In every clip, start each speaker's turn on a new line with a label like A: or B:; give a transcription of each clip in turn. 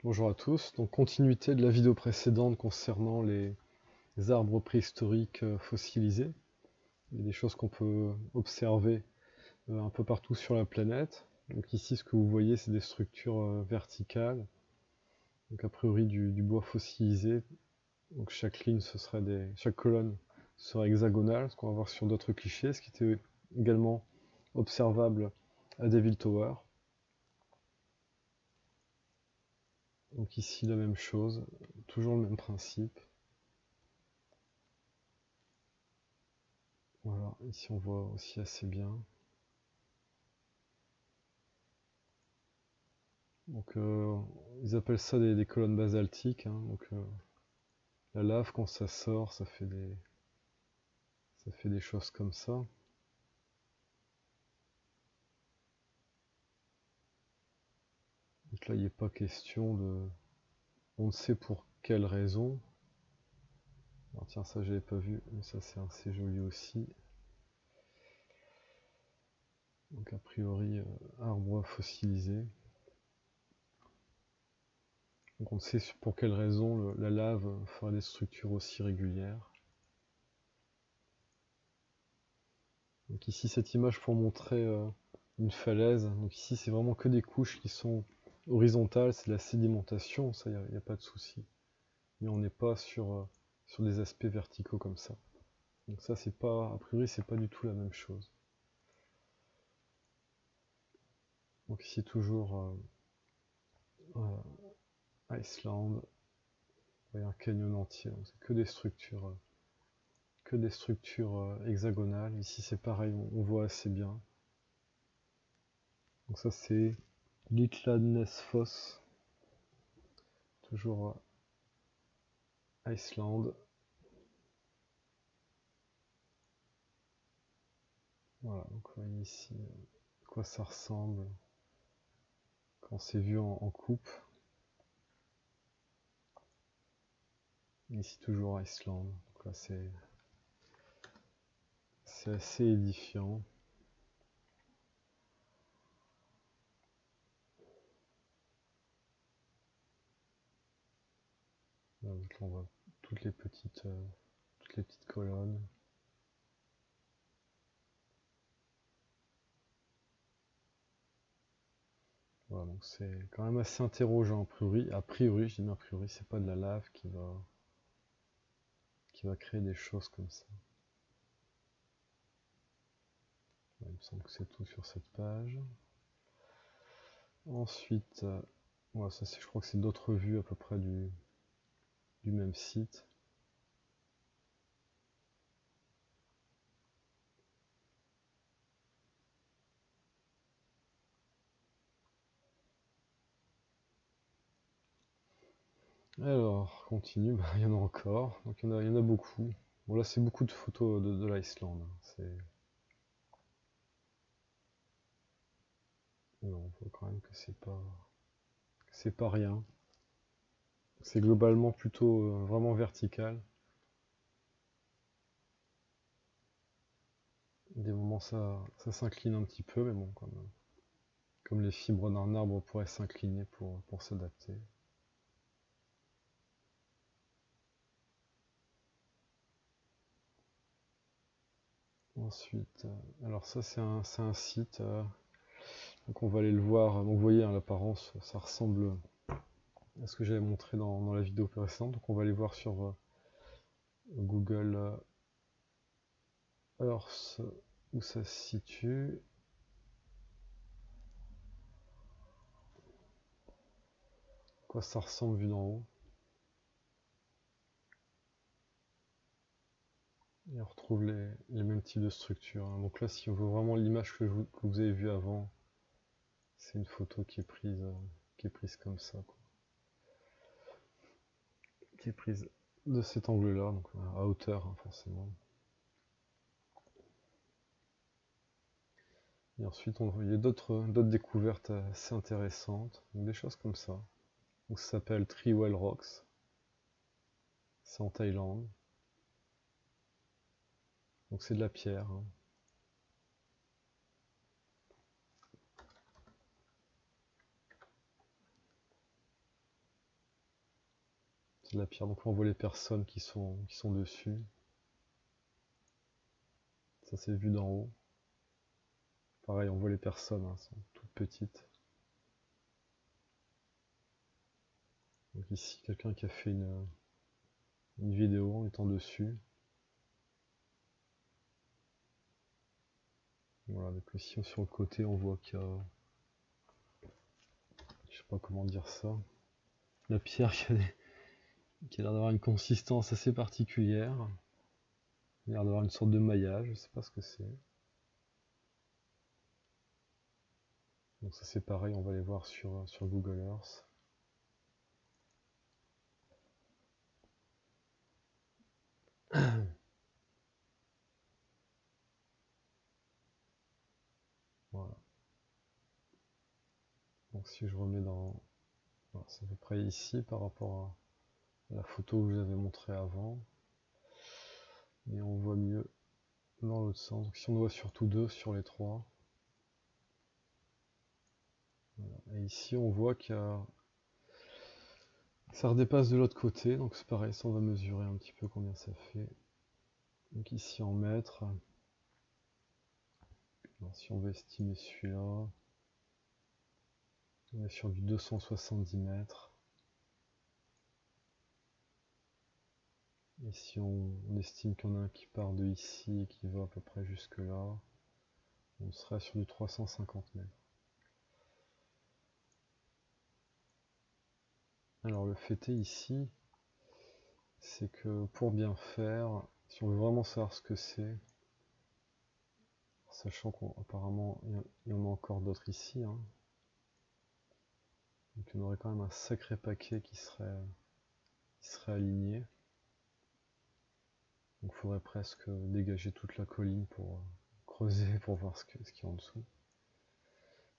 A: Bonjour à tous, donc continuité de la vidéo précédente concernant les arbres préhistoriques fossilisés. Il y a des choses qu'on peut observer un peu partout sur la planète. Donc ici ce que vous voyez c'est des structures verticales, donc a priori du bois fossilisé. Donc chaque ligne chaque colonne serait hexagonale, ce qu'on va voir sur d'autres clichés, ce qui était également observable à Devil Tower. Donc ici la même chose, toujours le même principe. Voilà, ici on voit aussi assez bien. Donc ils appellent ça des colonnes basaltiques, hein. Donc la lave quand ça sort, ça fait des choses comme ça. Donc là il n'est pas question de... On ne sait pour quelle raison. Alors, tiens, ça j'avais pas vu, mais ça c'est assez joli aussi. Donc a priori arbre fossilisé. Donc on sait pour quelle raison la lave fera des structures aussi régulières. Donc ici cette image pour montrer une falaise. Donc ici c'est vraiment que des couches qui sont horizontales, c'est de la sédimentation, ça y a pas de souci. Mais on n'est pas sur des aspects verticaux comme ça. Donc ça c'est pas, a priori c'est pas du tout la même chose. Donc ici toujours Iceland, il y a un canyon entier, c'est que des structures hexagonales. Ici c'est pareil, on voit assez bien. Donc ça c'est Litlannesfoss, toujours Iceland. Voilà, donc vous voyez ici à quoi ça ressemble quand c'est vu en coupe. Ici toujours Iceland, donc là c'est assez édifiant. Là, on voit toutes les petites colonnes. Voilà, donc c'est quand même assez interrogeant a priori, je dis bien a priori, c'est pas de la lave qui va créer des choses comme ça. Il me semble que c'est tout sur cette page. Ensuite, voilà, ça je crois que c'est d'autres vues à peu près du même site. Alors, continue, bah, il y en a encore, donc il y en a beaucoup. Bon là c'est beaucoup de photos de l'Islande. On voit quand même que c'est pas rien. C'est globalement plutôt vraiment vertical. Des moments ça s'incline un petit peu, mais bon, comme les fibres d'un arbre pourraient s'incliner pour s'adapter. Ensuite, alors ça c'est un site, donc on va aller le voir. Donc vous voyez, hein, l'apparence, ça ressemble à ce que j'avais montré dans la vidéo précédente. Donc on va aller voir sur Google Earth où ça se situe. Quoi ça ressemble vu d'en haut. Et on retrouve les mêmes types de structures, hein. Donc là, si on veut vraiment l'image que vous avez vue avant, c'est une photo qui est prise comme ça, quoi. Qui est prise de cet angle-là, donc à hauteur, hein, forcément. Et ensuite, il y a d'autres découvertes assez intéressantes, donc des choses comme ça. Donc ça s'appelle Treewell Rocks. C'est en Thaïlande. Donc c'est de la pierre, hein. C'est de la pierre, donc là on voit les personnes qui sont dessus. Ça c'est vu d'en haut. Pareil, on voit les personnes, hein, sont toutes petites. Donc ici, quelqu'un qui a fait une vidéo en étant dessus. Voilà, donc ici sur le côté, on voit qu'il y a, je sais pas comment dire ça, la pierre qui a l'air d'avoir une consistance assez particulière. Il a l'air d'avoir une sorte de maillage, je sais pas ce que c'est. Donc ça c'est pareil, on va aller voir sur Google Earth. Voilà. Donc si je remets dans... Voilà, c'est à peu près ici par rapport à la photo que je vous avais montrée avant. Et on voit mieux dans l'autre sens. Donc si on voit surtout deux sur les trois. Voilà. Et ici on voit qu'il y a... Ça redépasse de l'autre côté, donc c'est pareil, ça on va mesurer un petit peu combien ça fait. Donc ici en mètres. Alors, si on veut estimer celui-là, on est sur du 270 mètres. Et si on estime qu'il y en a un qui part de ici et qui va à peu près jusque là, on serait sur du 350 mètres. Alors le fait est ici, c'est que pour bien faire, si on veut vraiment savoir ce que c'est, sachant qu'apparemment il y en a encore d'autres ici, hein, donc on aurait quand même un sacré paquet qui serait aligné. Donc il faudrait presque dégager toute la colline pour creuser pour voir ce qu'il y a en dessous.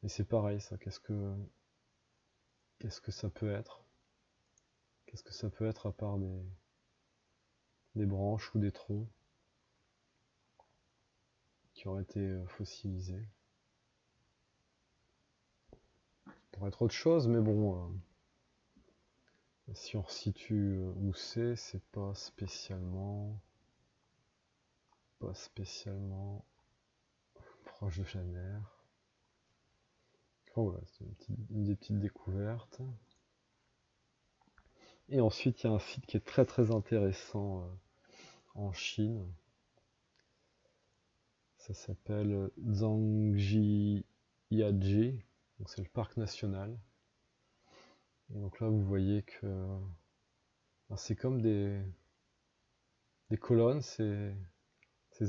A: Et c'est pareil ça, qu'est-ce que ça peut être? Qu'est-ce que ça peut être à part des branches ou des troncs qui auraient été fossilisés? Pour être autre chose, mais bon, si on resitue où c'est pas spécialement proche de la mer. Oh là, c'est une des petites découvertes. Et ensuite, il y a un site qui est très très intéressant en Chine. Ça s'appelle Zhangjiajie, donc c'est le parc national. Et donc là, vous voyez que c'est comme des colonnes, ces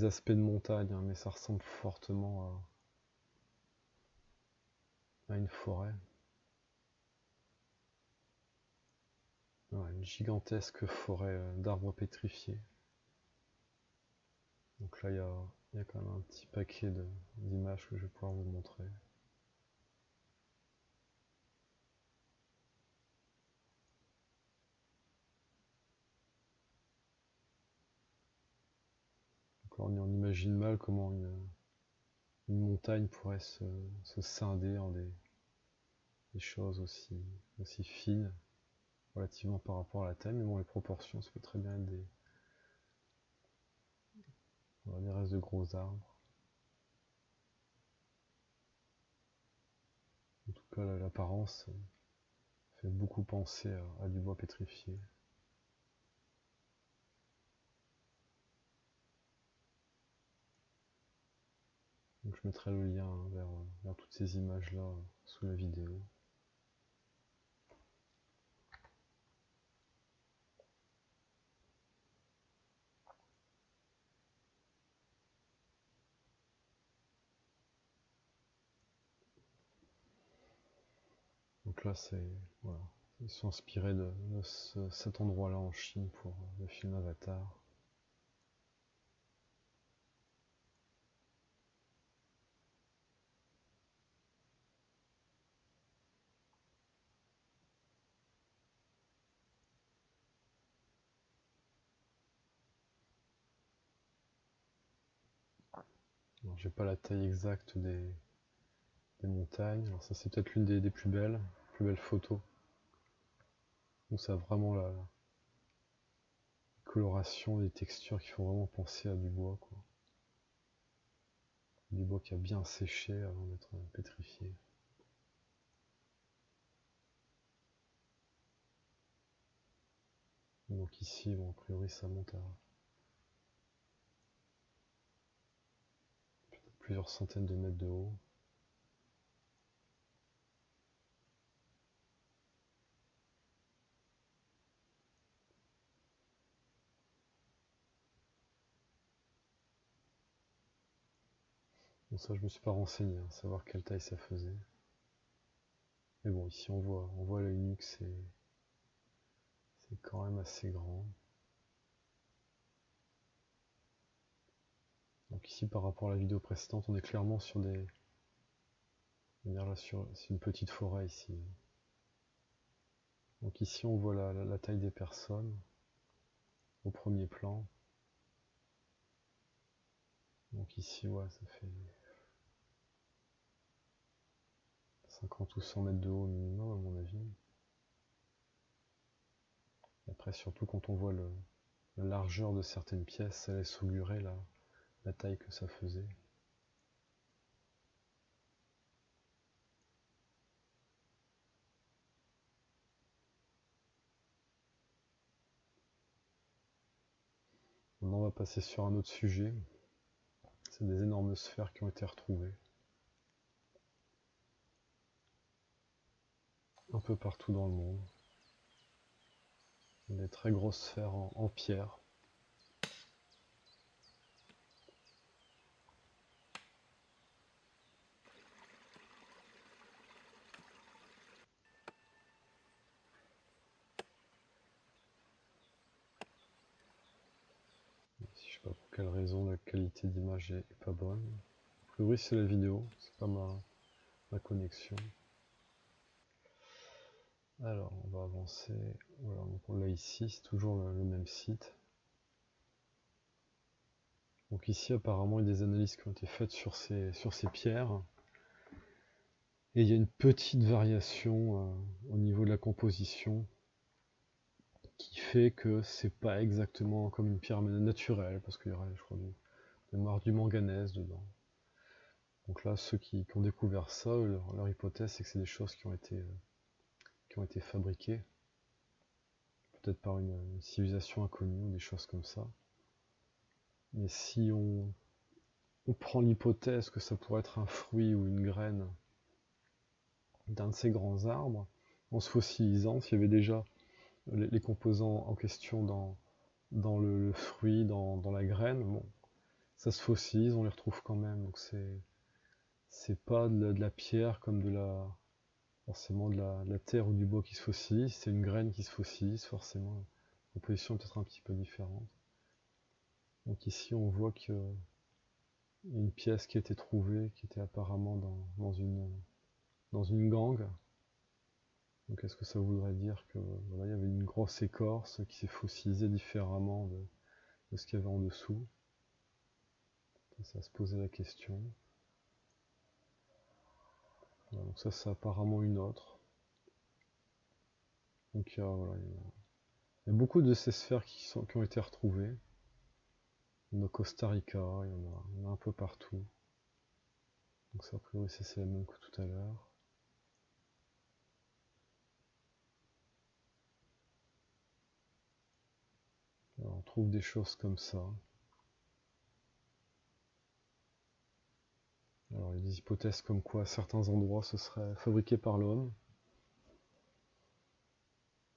A: aspects de montagne, hein, mais ça ressemble fortement à une forêt. Ouais, une gigantesque forêt d'arbres pétrifiés. Donc là, il y a quand même un petit paquet d'images que je vais pouvoir vous montrer. Donc là, on imagine mal comment une montagne pourrait se scinder en des choses aussi fines, relativement par rapport à la taille, mais bon, les proportions, ça peut très bien être des restes de gros arbres. En tout cas, l'apparence fait beaucoup penser à du bois pétrifié. Donc je mettrai le lien vers toutes ces images-là sous la vidéo. Donc là, voilà, ils sont inspirés de cet endroit-là en Chine pour le film Avatar. Alors j'ai pas la taille exacte des montagnes. Alors ça c'est peut-être l'une des plus belles photos. Où ça a vraiment colorations, des textures qui font vraiment penser à du bois, quoi. Du bois qui a bien séché avant d'être pétrifié. Donc ici, bon, a priori, ça monte à plusieurs centaines de mètres de haut. Bon, ça, je me suis pas renseigné, hein, savoir quelle taille ça faisait. Mais bon, ici, on voit l'œil nu que c'est quand même assez grand. Donc ici, par rapport à la vidéo précédente, on est clairement sur des... Là, c'est une petite forêt ici. Donc ici, on voit la taille des personnes au premier plan. Donc ici, ouais, ça fait 50 ou 100 mètres de haut minimum, à mon avis. Et après, surtout quand on voit la largeur de certaines pièces, ça laisse augurer la taille que ça faisait. Maintenant, on va passer sur un autre sujet. C'est des énormes sphères qui ont été retrouvées. Un peu partout dans le monde. Des très grosses sphères en pierre. Je sais pas pour quelle raison la qualité d'image est pas bonne. A priori c'est la vidéo, c'est pas ma connexion. Alors on va avancer. Voilà, donc on l'a ici, c'est toujours le même site. Donc ici apparemment il y a des analyses qui ont été faites sur ces pierres. Et il y a une petite variation au niveau de la composition qui fait que c'est pas exactement comme une pierre naturelle, parce qu'il y aurait, je crois, du manganèse dedans. Donc là, ceux qui ont découvert ça, leur hypothèse, c'est que c'est des choses qui ont été fabriquées, peut-être par une civilisation inconnue, ou des choses comme ça. Mais si on prend l'hypothèse que ça pourrait être un fruit ou une graine d'un de ces grands arbres, en se fossilisant, s'il y avait déjà les composants en question dans le fruit, dans la graine, bon, ça se fossilise, on les retrouve quand même. Donc c'est pas de la pierre comme forcément de la terre ou du bois qui se fossilise, c'est une graine qui se fossilise forcément. La composition est peut-être un petit peu différente. Donc ici on voit qu'il y a une pièce qui a été trouvée, qui était apparemment dans une gangue. Donc est-ce que ça voudrait dire que voilà, il y avait une grosse écorce qui s'est fossilisée différemment de ce qu'il y avait en dessous? Ça se posait la question. Voilà, donc ça c'est apparemment une autre. Donc voilà, il y a beaucoup de ces sphères qui ont été retrouvées. Il y en a au Costa Rica, il y en a un peu partout. Donc ça a priori c'est la même que tout à l'heure. On trouve des choses comme ça. Alors il y a des hypothèses comme quoi certains endroits ce serait fabriqué par l'homme.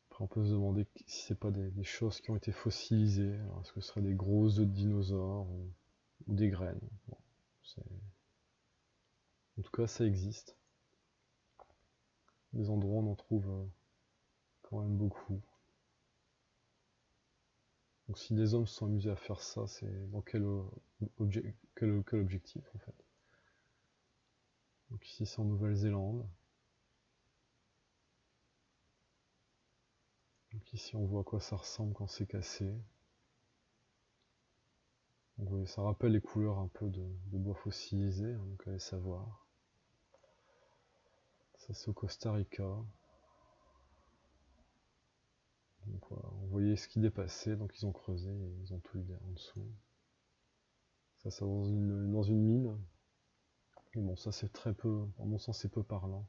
A: Après on peut se demander si c'est pas des choses qui ont été fossilisées. Est-ce que ce serait des gros œufs de dinosaures ou des graines? Bon, en tout cas ça existe. Des endroits on en trouve quand même beaucoup. Donc si des hommes se sont amusés à faire ça, c'est dans quel objectif en fait? Donc ici c'est en Nouvelle-Zélande. Donc ici on voit à quoi ça ressemble quand c'est cassé. Donc, oui, ça rappelle les couleurs un peu de bois fossilisé, hein, donc allez savoir. Ça c'est au Costa Rica. Donc Donc voilà, on voyait ce qui dépassait, donc ils ont creusé et ils ont tout eu en dessous. Ça dans une mine. Mais bon, ça c'est très peu, en mon sens c'est peu parlant.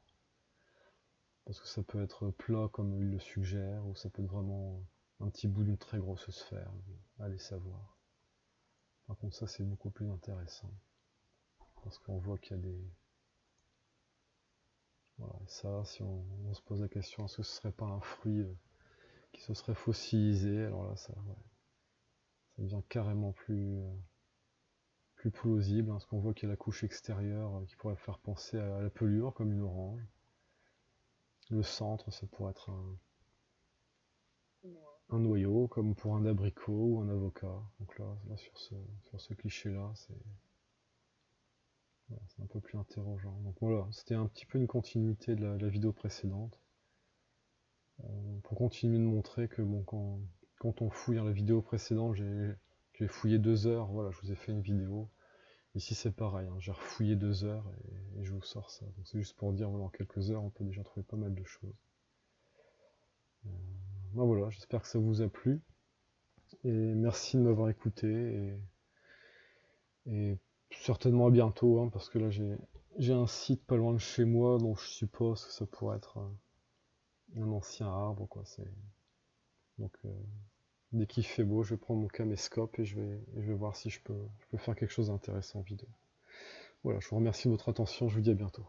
A: Parce que ça peut être plat comme il le suggère, ou ça peut être vraiment un petit bout d'une très grosse sphère. Allez savoir. Par contre ça c'est beaucoup plus intéressant. Parce qu'on voit qu'il y a des... Voilà, ça, si on se pose la question, est-ce que ce serait pas un fruit qui se serait fossilisé? Alors là, ça devient carrément plus plausible, hein, parce qu'on voit qu'il y a la couche extérieure qui pourrait faire penser à la pelure, comme une orange. Le centre, ça pourrait être un noyau, comme pour un abricot ou un avocat. Donc là sur ce cliché-là, voilà, c'est un peu plus interrogeant. Donc voilà, c'était un petit peu une continuité de la vidéo précédente. Pour continuer de montrer que bon, quand on fouille, dans la vidéo précédente, j'ai fouillé 2 heures, voilà, je vous ai fait une vidéo. Ici c'est pareil, hein, j'ai refouillé 2 heures et je vous sors ça. Donc c'est juste pour dire, voilà, en quelques heures, on peut déjà trouver pas mal de choses. Ben voilà, j'espère que ça vous a plu. Et merci de m'avoir écouté. Et certainement à bientôt, hein, parce que là j'ai un site pas loin de chez moi, dont je suppose que ça pourrait être un ancien arbre, quoi. Donc dès qu'il fait beau, je vais prendre mon caméscope et je vais voir si je peux faire quelque chose d'intéressant en vidéo. Voilà, je vous remercie de votre attention, je vous dis à bientôt.